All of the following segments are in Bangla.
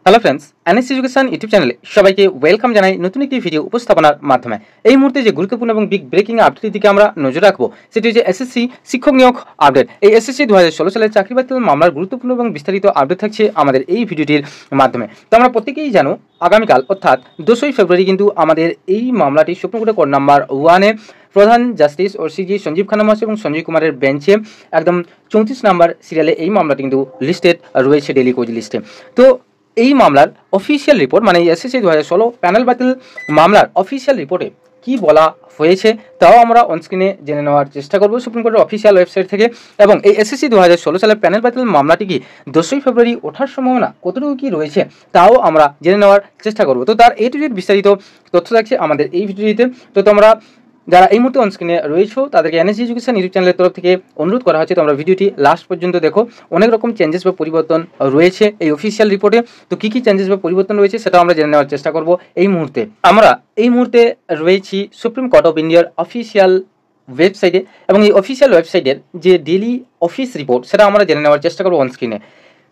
Hello friends, NS education YouTube চ্যানেলে সবাইকে ওয়েলকাম জানাই নতুন একটি ভিডিও উপস্থাপনার মাধ্যমে। এই মুহূর্তে যে গুরুত্বপূর্ণ এবং বিগ ব্রেকিং আপডেটের দিকে আমরা নজর রাখবো সেটি হচ্ছে এসএসসি শিক্ষক নিয়োগ আপডেট। এই এসএসসি 2016 সালের চাকরি বাতিল মামলার গুরুত্বপূর্ণ এবং বিস্তারিত আপডেট থাকছে আমাদের এই ভিডিওটির মাধ্যমে। তো আমরা প্রত্যেকেই জানো আগামীকাল অর্থাৎ 2 ফেব্রুয়ারি কিন্তু আমাদের এই মামলাটি সুপ্রিম কোর্টের কোর্ট নাম্বার 1-এ প্রধান জাস্টিস ও সিজি সঞ্জীব খান্না মহাশয় এবং সঞ্জয় কুমারের বেঞ্চে একদম 34 নম্বর সিরিয়ালে এই মামলাটি কিন্তু লিস্টেড রয়েছে ডেলি কোচ লিস্টে। তো এই মামলার অফিসিয়াল রিপোর্ট মানে এসএসসি 2016 প্যানেল বাতিল মামলার অফিসিয়াল রিপোর্টে কি বলা হয়েছে তাও আমরা অনস্ক্রিনে জেনে নেওয়ার চেষ্টা করব সুপ্রিম কোর্টের অফিসিয়াল ওয়েবসাইট থেকে। এবং এই এসএসসি 2016 সালের প্যানেল বাতিল মামলাটি কি 2 ফেব্রুয়ারি ওঠার সম্ভাবনা কতটুকু কি রয়েছে তাও আমরা জেনে নেওয়ার চেষ্টা করব। তো তার A to Z বিস্তারিত তথ্য থাকছে আমাদের এই ভিডিওটিতে। তো তোমরা যারা এই মুহূর্তে অনস্ক্রিনে রয়েছে তাদেরকে এনএস এডুকেশন ইউটিউব চ্যানেলের তরফ থেকে অনুরোধ করা হচ্ছে তোমরা ভিডিওটি লাস্ট পর্যন্ত দেখো। অনেক রকম চেঞ্জেস বা পরিবর্তন রয়েছে এই অফিসিয়াল রিপোর্টে। তো কী কী চেঞ্জেস বা পরিবর্তন রয়েছে সেটা আমরা জেনে নেওয়ার চেষ্টা করব এই মুহূর্তে। আমরা এই মুহূর্তে রয়েছি সুপ্রিম কোর্ট অফ ইন্ডিয়ার অফিসিয়াল ওয়েবসাইটে এবং এই অফিসিয়াল ওয়েবসাইটের যে ডেলি অফিস রিপোর্ট সেটা আমরা জেনে নেওয়ার চেষ্টা করবো অনস্ক্রিনে।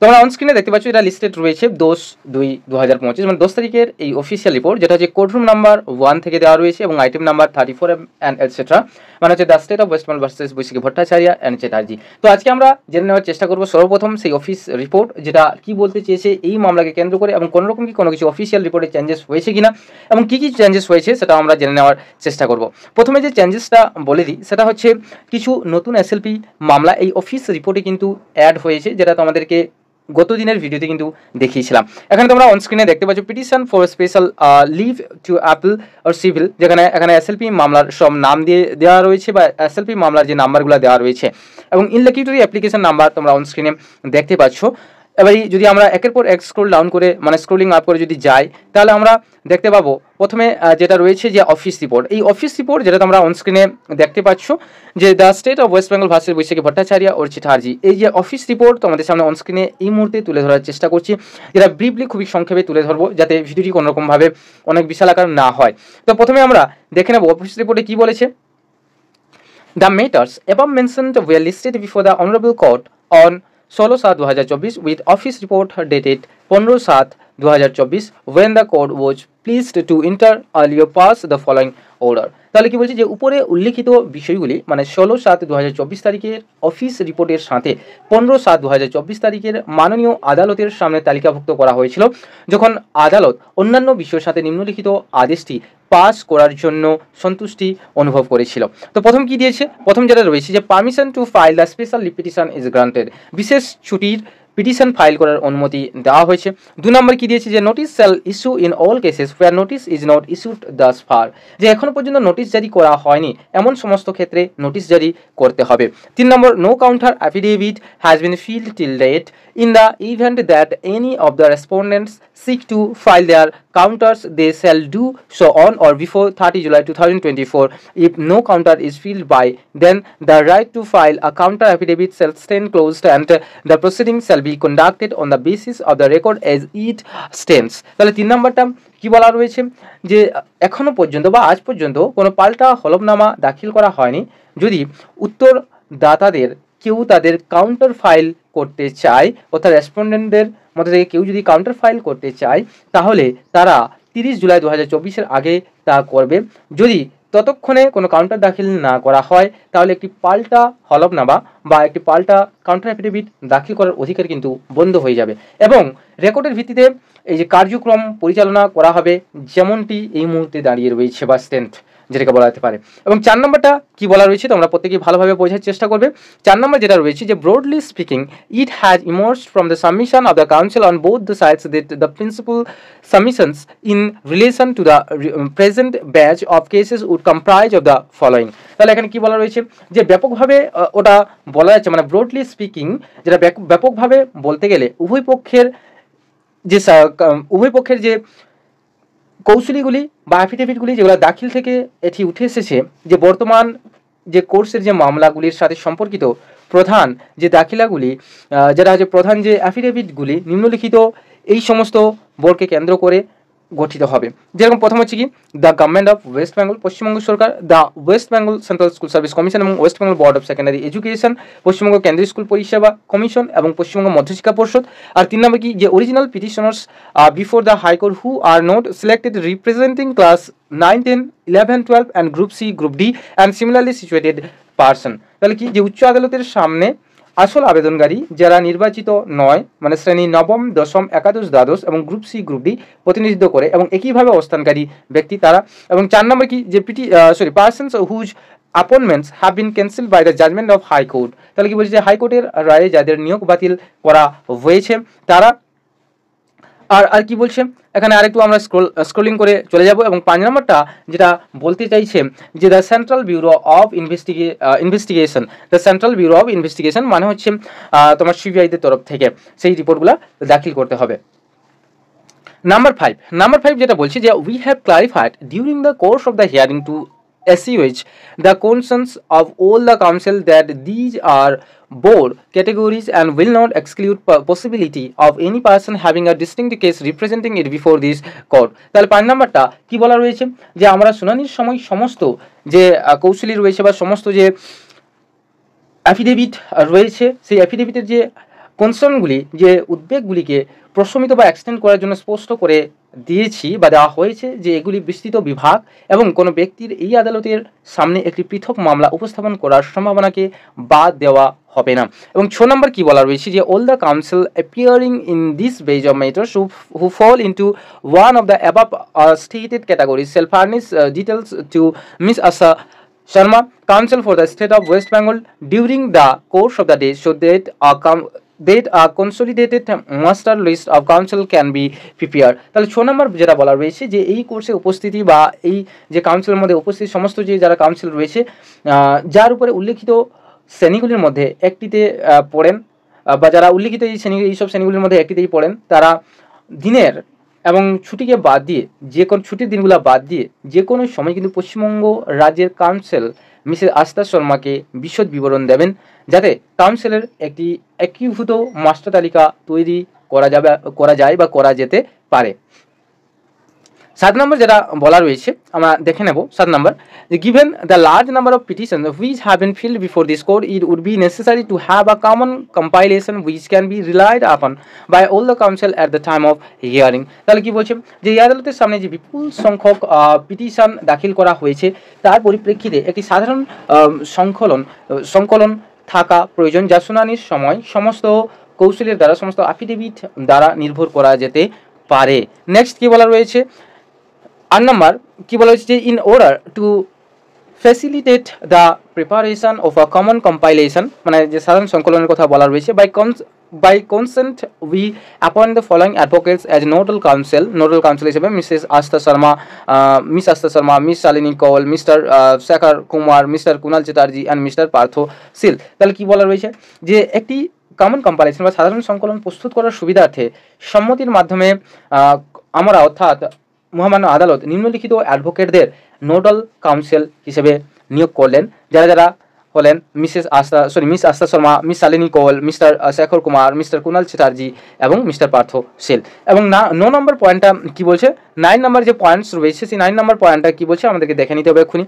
তোমরা অনস্ক্রিনে দেখতে পাচ্ছ এটা লিস্টেড রয়েছে 10/2/2025 মানে 10 তারিখের এই অফিসিয়াল রিপোর্ট, যেটা হচ্ছে কোর্টরুম নাম্বার 1 থেকে দেওয়া রয়েছে এবং আইটেম নাম্বার 34 অ্যান্ড এটসেট্রা, মানে হচ্ছে the state of West Bengal versus Baishakhi Bhattacharya and Chatterjee. তো আজকে আমরা জেনে নেওয়ার চেষ্টা করবো সর্বপ্রথম সেই অফিস রিপোর্ট যেটা কি বলতে চেয়েছে এই মামলাকে কেন্দ্র করে এবং কোনো রকম কি কোনো কিছু অফিসিয়াল রিপোর্টে চেঞ্জেস হয়েছে কিনা এবং কী কী চেঞ্জেস হয়েছে সেটা আমরা জেনে নেওয়ার চেষ্টা করব। প্রথমে যে চেঞ্জেসটা বলে দিই সেটা হচ্ছে কিছু নতুন এসএলপি মামলা এই অফিস রিপোর্টে কিন্তু অ্যাড হয়েছে, যেটা তোমাদেরকে গত দিনের ভিডিওতে কিন্তু দেখিয়েছিলাম। এখানে তোমরা অনস্ক্রিনে দেখতে পাচ্ছ petition for special leave to appeal or civil, যেখানে এখানে এসএলপি মামলার সব নাম দিয়ে দেওয়া রয়েছে বা এসএলপি মামলার যে নাম্বারগুলো দেওয়া রয়েছে এবং ইনলেকিউটরি অ্যাপ্লিকেশন নাম্বার তোমরা অনস্ক্রিনে দেখতে পাচ্ছ। এবার যদি আমরা একের পর এক স্ক্রোল ডাউন করে মানে স্ক্রোলিং আপ করে যদি যাই তাহলে আমরা দেখতে পাবো প্রথমে যেটা রয়েছে যে অফিস রিপোর্ট। এই অফিস রিপোর্ট যেটা তোমরা অনস্ক্রিনে দেখতে পাচ্ছ যে the state of West Bengal versus Baishakhi Bhattacharya ও চ্যাটার্জি, এই যে অফিস রিপোর্ট তোমাদের সামনে অনস্ক্রিনে এই মুহূর্তে তুলে ধরার চেষ্টা করছি, যেটা ব্রিফলি খুবই সংক্ষেপে তুলে ধরবো যাতে ভিডিওটি কোনোরকমভাবে অনেক বিশাল আকার না হয়। তো প্রথমে আমরা দেখে নেব অফিস রিপোর্টে কী বলেছে। The matters above mentioned were listed before the Honorable Court on 16/7/2024 with office report dated 15/7/2024 when the court was pleased to inter alia pass the following order। তাহলে কি বলছে যে উপরে উল্লেখিত বিষয়গুলি মানে 16/7/2024 তারিখের অফিস রিপোর্টের সাথে 15/7/2024 তারিখের মাননীয় আদালতের সামনে তালিকাভুক্ত করা হয়েছিল যখন আদালত অন্যান্য বিষয়ের সাথে নিম্নলিখিত আদেশটি পাস করার জন্য সন্তুষ্টি অনুভব করেছিল। তো প্রথম কি দিয়েছে, প্রথম যেটা রয়েছে যে permission to file the special petition is granted, বিশেষ ছুটির পিটিশন ফাইল করার অনুমতি দেওয়া হয়েছে। 2 নম্বর কি দিয়েছে যে notice shall issue in all cases where notice is not issued thus far, যে এখনো পর্যন্ত নোটিশ জারি করা হয়নি এমন সমস্ত ক্ষেত্রে নোটিশ জারি করতে হবে। 3 নম্বর no counter affidavit has been filed till date in the event that any of the respondents seek to file their counters they shall do so on or before 30 July 2024. If no counter is filed by then the right to file a counter affidavit shall stand closed and the proceedings shall be conducted on the basis of the record as it stands। তাহলে 3 নম্বরটা কি বলা রয়েছে যে এখনো পর্যন্ত বা আজ পর্যন্ত কোনো পাল্টা হলফনামা দাখিল করা হয়নি। যদি উত্তরদাতাদের কেউ তাদের কাউন্টার ফাইল করতে চায় অর্থাৎ রেসপন্ডেন্টদের মধ্যে থেকে কেউ যদি কাউন্টার ফাইল করতে চায় তাহলে তারা 30 জুলাই 2024 আগে তা করবে। যদি ততক্ষণে কোনো কাউন্টার দাখিল না করা হয় তাহলে একটি পাল্টা হলফনামা বা একটি পাল্টা কাউন্টার অ্যাফিডেভিট দাখিল করার অধিকার কিন্তু বন্ধ হয়ে যাবে এবং রেকর্ডের ভিত্তিতে এই যে কার্যক্রম পরিচালনা করা হবে যেমনটি এই মুহূর্তে দাঁড়িয়ে রয়েছে বা স্ট্যান্ড যেটাকে বলা যেতে পারে। এবং 4 নম্বরটা কি বলা রয়েছে তোমরা প্রত্যেকেই ভালোভাবে বোঝার চেষ্টা করবে। 4 নম্বর যেটা রয়েছে যে broadly speaking it has emerged from the submission of the council on both the sides that the principal submissions in relation to the present batch of cases would comprise of the following. তাহলে এখানে কি বলা রয়েছে যে ব্যাপকভাবে ওটা বলা যাচ্ছে মানে ব্রডলি স্পিকিং যেটা ব্যাপকভাবে বলতে গেলে উভয় পক্ষের যে কৌশলীগুলি বা অ্যাফিডেভিটগুলি যেগুলো দাখিল থেকে এটি উঠে এসেছে যে বর্তমান যে কোর্সের যে মামলাগুলির সাথে সম্পর্কিত প্রধান যে দাখিলাগুলি যেটা হচ্ছে প্রধান যে অ্যাফিডেভিটগুলি নিম্নলিখিত এই সমস্ত বোর্ডকে কেন্দ্র করে গঠিত হবে। যেরকম প্রথম হচ্ছে কি the government of West Bengal, Paschimbanga সরকার, the West Bengal central school service commission এবং West Bengal board of secondary education, Paschimbanga কেন্দ্রীয় স্কুল পরিষেবা কমিশন এবং পশ্চিমবঙ্গ মধ্যশিক্ষা পর্ষদ। আর 3 নম্বর কি যে original petitioners before the high court who are not selected representing class 9, 10, 11, 12 and group C, group D and similarly situated person. তাহলে কি যে উচ্চ আদালতের সামনে আসল আবেদনকারী যারা নির্বাচিত নয়, মানে শ্রেণী নবম, দশম, একাদশ, দ্বাদশ এবং গ্রুপ সি, গ্রুপ ডি প্রতিনিধিত্ব করে এবং একইভাবে অবস্থানকারী ব্যক্তি তারা। এবং 4 নম্বর কি যে persons whose appointments have been cancelled by the judgement of high court. তাহলে কি বলছে যে হাইকোর্টের রায়ে যাদের নিয়োগ বাতিল করা হয়েছে তারা। আর কি বলছে এখানে আরেকটু আমরা স্ক্রলিং করে চলে যাব এবং 5 নম্বরটা যেটা বলতে চাইছে যে the central bureau of investigation, the central bureau of investigation মানে হচ্ছে তোমার সিবিআইদের তরফ থেকে সেই রিপোর্টগুলো দাখিল করতে হবে। নাম্বার 5 যেটা বলছে যে we have clarified during the course of the hearing to assuage the concerns of all the council that these are board categories and will not exclude possibility of any person having a distinct case representing it before this court। তাহলে 5 নম্বরটা কি বলা রয়েছে যে আমরা শুনানির সময় সমস্ত যে কৌশলী রয়েছে বা সমস্ত যে অ্যাফিডেভিট রয়েছে সেই অ্যাফিডেভিটের যে কনসার্নগুলি, যে উদ্বেগগুলিকে প্রশমিত বা এক্সটেন্ড করার জন্য স্পষ্ট করে দিয়েছি বা দেওয়া হয়েছে যে এগুলি বিস্তৃত বিভাগ এবং কোনো ব্যক্তির এই আদালতের সামনে একটি পৃথক মামলা উপস্থাপন করার সম্ভাবনাকে বাদ দেওয়া হবে না। এবং 6 নম্বর কি বলা রয়েছে যে all the council appearing in this base of matters who fall into one of the above stated categories shall furnish details to miss Asha Sharma, counsel for the state of West Bengal during the course of the day so that a consolidated master list of counsel can be prepared। তাহলে 6 নম্বর যেটা বলা রয়েছে যে এই কোর্সে উপস্থিতি বা এই যে কাউন্সিলের মধ্যে উপস্থিত সমস্ত যে যারা কাউন্সিল রয়েছে যার উপরে উল্লেখিত শ্রেণীগুলির মধ্যে একটিতে পড়েন বা যারা উল্লেখিত এইসব শ্রেণীগুলির মধ্যে একটিতেই পড়েন তারা দিনের এবং ছুটিকে বাদ দিয়ে যে কোনো ছুটির দিনগুলো বাদ দিয়ে যে কোনো সময় কিন্তু পশ্চিমবঙ্গ রাজ্যের কাউন্সিল মিসেস আস্থা শর্মাকে বিশদ বিবরণ দেবেন যাতে কাউন্সিলের একটি একীভূত মাস্টার তালিকা তৈরি করা যায় বা করা যেতে পারে। 7 নম্বর যেটা বলা রয়েছে আমরা দেখে নেব। 7 নম্বর যে given the large number of petitions which have been filed before this court it would be necessary to have a common compilation which can be relied upon by all the council at the time of hearing। তাহলে কি বলছে যে এই আদালতের সামনে যে বিপুল সংখ্যক পিটিশন দাখিল করা হয়েছে তার পরিপ্রেক্ষিতে একটি সাধারণ সংকলন থাকা প্রয়োজন যা শুনানির সময় সমস্ত কৌশলের দ্বারা সমস্ত অ্যাফিডেভিট দ্বারা নির্ভর করা যেতে পারে। নেক্সট কি বলা রয়েছে 8 নম্বর কি বলা হয়েছে যে in order to facilitate the preparation of a common compilation মানে যে সাধারণ সংকলনের কথা বলা রয়েছে by consent we appoint the following advocates as nodal counsel হিসেবে miss Astha Sharma, miss Shalini Kaul, mister Shekhar Kumar, mister Kunal Chatterjee and mister Partha Sheel. তাহলে কি বলা রয়েছে যে একটি কমন কম্পাইলেশন বা সাধারণ সংকলন প্রস্তুত করার সুবিধার্থে সম্মতির মাধ্যমে আমরা অর্থাৎ মহামান্য আদালত নিম্নলিখিত অ্যাডভোকেটদের নোডাল কাউন্সিল হিসেবে নিয়োগ করলেন যারা হলেন miss Astha Sharma, miss Shalini Kaul, mister Shekhar Kumar, mister Kunal Chatterjee এবং মিস্টার পার্থ শীল। এবং 9 নম্বর পয়েন্টটা কি বলছে 9 নম্বর যে পয়েন্টস রয়েছে সেই 9 নম্বর পয়েন্টটা কি বলছে আমাদেরকে দেখে নিতে হবে এক্ষুনি।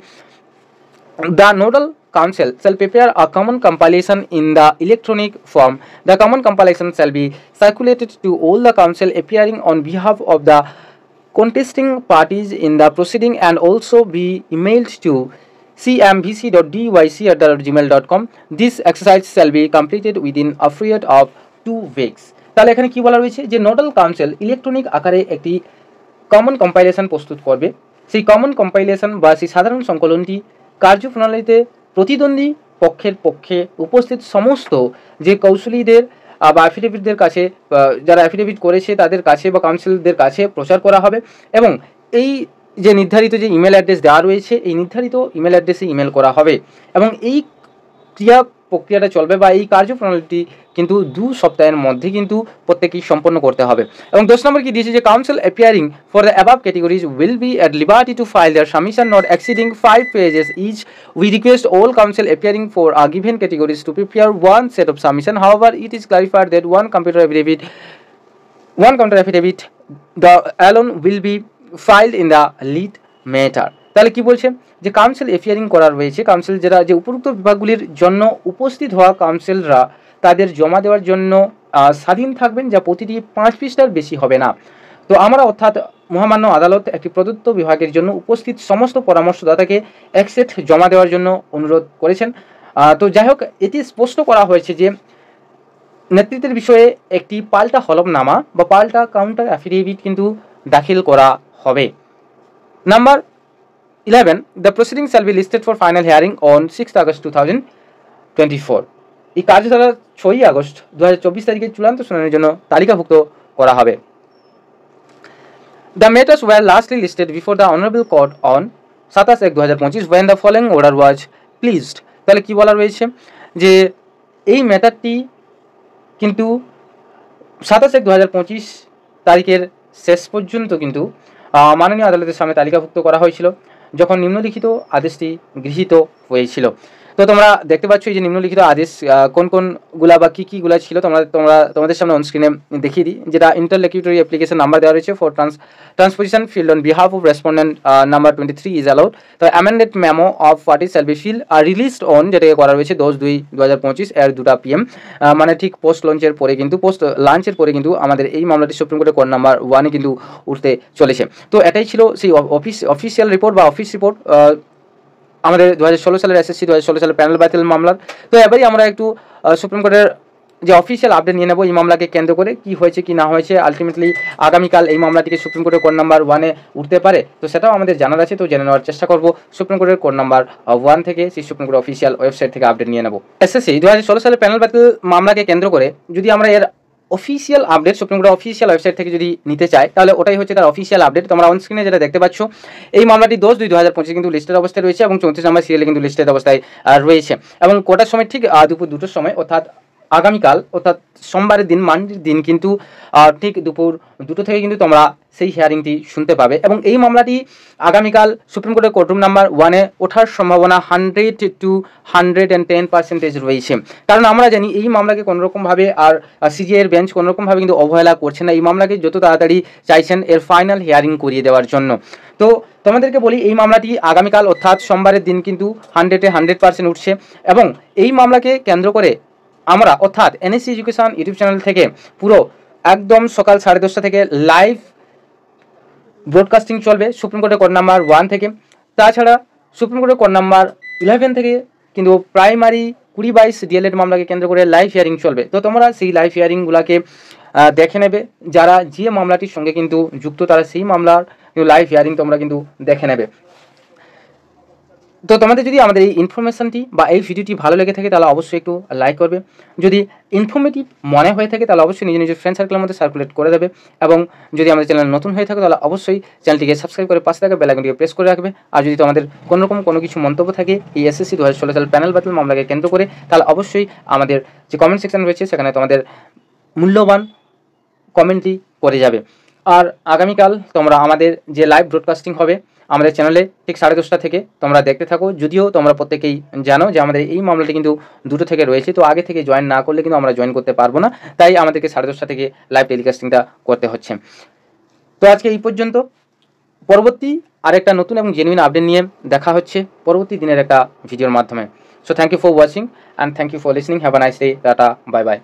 The nodal council shall prepare a common compilation in the electronic form. The common compilation shall be circulated to all the council appearing on behalf of the contesting parties in the proceeding and also be emailed to cmvc.dyc@gmail.com. This exercise shall be completed within a period of 2 weeks. তাহলে এখানে কি বলা রয়েছে যে নোডাল কাউন্সিল ইলেকট্রনিক আকারে একটি কমন কম্পাইলেশন প্রস্তুত করবে। সেই কমন কম্পাইলেশন বা সেই সাধারণ সংকলনটি কার্যপ্রণালীতে প্রতিদ্বন্দ্বী পক্ষের পক্ষে উপস্থিত সমস্ত যে কৌশলীদের বা অ্যাফিডেভিটদের কাছে যারা অ্যাফিডেভিট করেছে তাদের কাছে বা কাউন্সিলদের কাছে প্রচার করা হবে এবং এই যে নির্ধারিত যে ইমেল অ্যাড্রেস দেওয়া রয়েছে এই নির্ধারিত ইমেল অ্যাড্রেসে ইমেল করা হবে এবং এই প্রক্রিয়াটা চলবে বা এই কার্যপ্রণালীটি কিন্তু 2 সপ্তাহের মধ্যে কিন্তু প্রত্যেকেই সম্পন্ন করতে হবে। এবং 10 নম্বর কি দিয়েছে যে council appearing for the above categories will be at liberty two file there submission not exceeding 5 pages each. We request all counsel appearing for a given categories to prepare one set of submission. However, it is clarified that one computer affidavit one counter affidavit the alone will be filed in the lead matter. তাহলে কি বলছে যে কাউন্সিল এফিয়ারিং করা রয়েছে, কাউন্সিল যারা যে উপযুক্ত বিভাগগুলির জন্য উপস্থিত হওয়া কাউন্সিলরা তাদের জমা দেওয়ার জন্য স্বাধীন থাকবেন, যা প্রতিটি 5 পৃষ্ঠার বেশি হবে না। তো আমরা অর্থাৎ মহামান্য আদালত একটি প্রদত্ত বিভাগের জন্য উপস্থিত সমস্ত পরামর্শদাতাকে এক সেট জমা দেওয়ার জন্য অনুরোধ করেছেন। তো যাই হোক, এটি স্পষ্ট করা হয়েছে যে নেতৃত্বের বিষয়ে একটি পাল্টা হলফনামা বা পাল্টা কাউন্টার অ্যাফিডেভিট কিন্তু দাখিল করা হবে। Number 11, the proceeding shall be listed for final hearing on 6 August 2024। এই কার্যধারা 6 আগস্ট 2024 তারিখে চূড়ান্ত শুনানির জন্য তালিকাভুক্ত করা হবে। The matters were lastly listed before the Honorable Court on 27/1/2025 when the following order was pleased। তাহলে কি বলা রয়েছে যে এই ম্যাটারটি কিন্তু 27/1/2025 তারিখের শেষ পর্যন্ত কিন্তু মাননীয় আদালতের সামনে তালিকাভুক্ত করা হয়েছিল যখন নিম্নলিখিত আদেশটি গৃহীত হয়েছিল। তো তোমরা দেখতে পাচ্ছ এই যে নিম্নলিখিত আদেশ কোন কোনগুলা বা কী কীগুলা ছিল তোমাদের সামনে অন স্ক্রিনে দেখিয়ে দিই। যেটা ইন্টারলোকিউটরি অ্যাপ্লিকেশন নাম্বার দেওয়া রয়েছে for transposition filed on behalf of respondent number 23 is allowed. তো amended memo of party shall be file released on, যেটাকে করা রয়েছে 10/2/2025 এর 2টা PM, মানে ঠিক পোস্ট লঞ্চের পরে কিন্তু লাঞ্চের পরে কিন্তু আমাদের এই মামলাটি সুপ্রিম কোর্টের কোর্ট নাম্বার 1-এ কিন্তু উঠতে চলেছে। তো এটাই ছিল সেই অফিসিয়াল রিপোর্ট বা অফিস রিপোর্ট আমাদের 2016 সালের SSC 2016 সালের প্যানেল বাতিল মামলার। তো এবারই আমরা একটু সুপ্রিম কোর্টের যে অফিসিয়াল আপডেট নিয়ে নেব এই মামলাকে কেন্দ্র করে কি হয়েছে কি না হয়েছে। আলটিমেটলি আগামীকাল এই মামলাটিকে সুপ্রিম কোর্টের কোর্ট নাম্বার 1-এ উঠতে পারে, তো সেটাও আমাদের জানার আছে। তো জেনে নেওয়ার চেষ্টা করব সুপ্রিম কোর্টের কোর্ট নাম্বার 1 থেকে, সেই সুপ্রিম কোর্টের অফিসিয়াল ওয়েবসাইট থেকে আপডেট নিয়ে নেব। SSC 2016 সালের প্যানেল বাতিল মামলাকে কেন্দ্র করে যদি আমরা এর অফিসিয়াল আপডেট সুপ্রিম কোর্টের অফিসিয়াল ওয়েবসাইট থেকে যদি নিতে চাই তাহলে ওটাই হচ্ছে তার অফিসিয়াল আপডেট। তোমরা অন স্ক্রিনে যেটা দেখতে পাচ্ছ এই মামলাটি 10/2/2025 কিন্তু লিস্টেড অবস্থায় রয়েছে এবং 34 নম্বর সিরিয়ালে কিন্তু লিস্টেড অবস্থায় রয়েছে এবং কোটার সময় ঠিক দুপুর 2টোর সময়, অর্থাৎ আগামীকাল অর্থাৎ সোমবারের দিন মানডের দিন কিন্তু ঠিক দুপুর 2টো থেকে কিন্তু তোমরা সেই হিয়ারিংটি শুনতে পাবে এবং এই মামলাটি আগামীকাল সুপ্রিম কোর্টের কোর্টরুম নাম্বার 1-এ ওঠার সম্ভাবনা 100 to 110% রয়েছে। কারণ আমরা জানি এই মামলাকে কোনোরকমভাবে আর CJI এর বেঞ্চ কোনোরকমভাবে কিন্তু অবহেলা করছে না, এই মামলাকে যত তাড়াতাড়ি চাইছেন এর ফাইনাল হিয়ারিং করিয়ে দেওয়ার জন্য। তো তোমাদেরকে বলি এই মামলাটি আগামীকাল অর্থাৎ সোমবারের দিন কিন্তু 100% উঠছে এবং এই মামলাকে কেন্দ্র করে আমরা অর্থাৎ NSC এডুকেশন ইউটিউব চ্যানেল থেকে পুরো একদম সকাল 10:30 থেকে লাইভ ব্রডকাস্টিং চলবে সুপ্রিম কোর্টের কোর্ট নাম্বার 1 থেকে। তাছাড়া সুপ্রিম কোর্টের কোর্ট নাম্বার 11 থেকে কিন্তু প্রাইমারি 20/22 DLED মামলাকে কেন্দ্র করে লাইভ হিয়ারিং চলবে। তো তোমরা সেই লাইভ হিয়ারিংগুলোকে দেখে নেবে, যারা যে মামলাটির সঙ্গে কিন্তু যুক্ত তারা সেই মামলার লাইভ হিয়ারিং তোমরা কিন্তু দেখে নেবে। তো তোমাদের যদি আমাদের এই ইনফরমেশনটি বা এই ভিডিওটি ভালো লেগে থাকে তাহলে অবশ্যই একটু লাইক করবে, যদি ইনফরমেটিভ মনে হয়ে থাকে তাহলে অবশ্যই নিজের ফ্রেন্ড সার্কেলের মধ্যে সার্কুলেট করে দেবে এবং যদি আমাদের চ্যানেল নতুন হয়ে থাকে তাহলে অবশ্যই চ্যানেলটিকে সাবস্ক্রাইব করে পাশে থাকা বেল আইকনটিকে প্রেস করে রাখবে। আর যদি তোমাদের কোনো কিছু মন্তব্য থাকে এই SSC 2016 সালের প্যানেল বাতিল মামলাকে কেন্দ্র করে তাহলে অবশ্যই আমাদের যে কমেন্ট সেকশন রয়েছে সেখানে তোমাদের মূল্যবান কমেন্টটি করে যাবে। আর আগামীকাল তোমরা আমাদের যে লাইভ ব্রডকাস্টিং হবে আমাদের চ্যানেলে ঠিক 10:30 থেকে তোমরা দেখতে থাকো। যদিও তোমরা প্রত্যেকেই জানো যে আমাদের এই মামলাটি কিন্তু 2টো থেকে রয়েছে, তো আগে থেকে জয়েন না করলে কিন্তু আমরা জয়েন করতে পারবো না, তাই আমাদেরকে 10:30 থেকে লাইভ টেলিকাস্টিংটা করতে হচ্ছে। তো আজকে এই পর্যন্ত, পরবর্তী আরেকটা নতুন এবং জেনুইন আপডেট নিয়ে দেখা হচ্ছে পরবর্তী দিনের একটা ভিডিওর মাধ্যমে। So thank you for watching and thank you for listening. Have a nice day. Tata, bye by.